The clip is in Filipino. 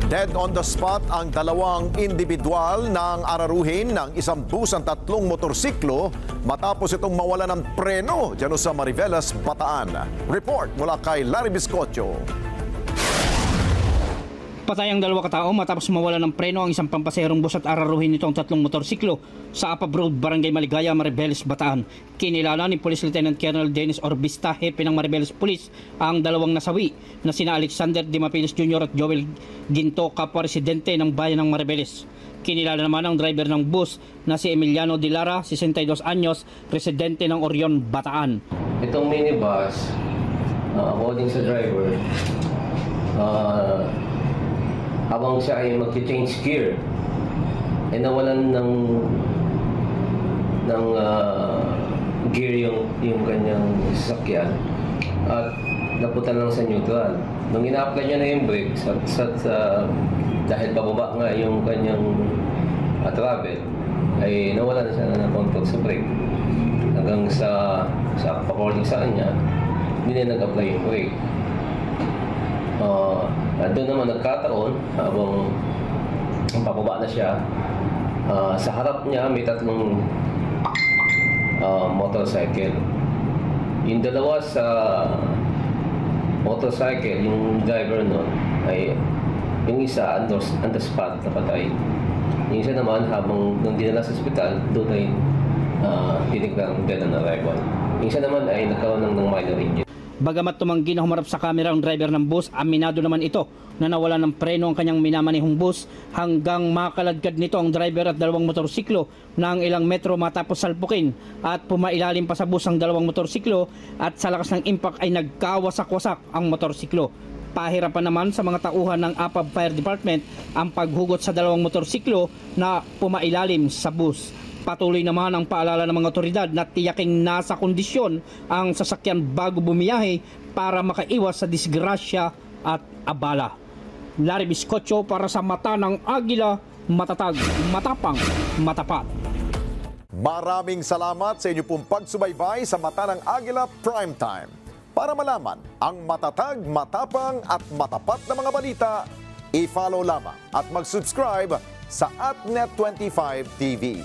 Dead on the spot ang dalawang individual ng araruhin ng isang bus ang tatlong motorsiklo matapos itong mawala ng preno dyan sa Mariveles, Bataan. Report mula kay Larry Biscotio. Patay ang dalawa katao matapos mawala ng preno ang isang pampaserong bus at araruhin nito ang tatlong motorsiklo sa Apab Road, Barangay Maligaya, Mariveles, Bataan. Kinilala ni Police Lieutenant Colonel Dennis Orbista, hepe ng Mariveles Police, ang dalawang nasawi na sina Alexander Dimapiles Jr. at Joel Ginto, kapwa residente ng bayan ng Mariveles. Kinilala naman ang driver ng bus na si Emiliano de Lara, 62 anyos, residente ng Orion, Bataan. Itong minibus, according sa driver, habang siya ay mag-change gear, ay nawalan ng gear yung kanyang sasakyan at napunta lang sa neutral. Nung ina-apply niya na yung brake, dahil pababa nga yung kanyang travel, ay nawalan siya na ng control sa brake. Hanggang sa according sa kanya, hindi na nag-apply yung brake. Doon naman nagkataon, habang pababa na siya, sa harap niya may tatlong motorcycle. Yung dalawa sa motorcycle, yung driver nun, ay yung isa on the spot na patay. Yung isa naman, habang nung dinala sa ospital, doon ay tinignan dead on arrival. Yung isa naman ay nagkaroon ng minor injury. Bagamat tumanggi na humarap sa kamera ang driver ng bus, aminado naman ito na nawala ng preno ang kanyang minamanihong bus hanggang makaladkad nito ang driver at dalawang motorsiklo ng ilang metro matapos salpukin at pumailalim pa sa bus ang dalawang motorsiklo at sa lakas ng impact ay nagkawasak-wasak ang motorsiklo. Pahirapan naman sa mga tauhan ng Apab Fire Department ang paghugot sa dalawang motorsiklo na pumailalim sa bus. Patuloy naman ang paalala ng mga otoridad na tiyaking nasa kondisyon ang sasakyan bago bumiyahe para makaiwas sa disgrasya at abala. Larry Biscotio para sa Mata ng Agila, matatag, matapang, matapat. Maraming salamat sa inyo pong pagsubaybay sa Mata ng Agila Primetime. Para malaman ang matatag, matapang at matapat na mga balita, i-follow lamang at mag-subscribe sa @Net25 TV.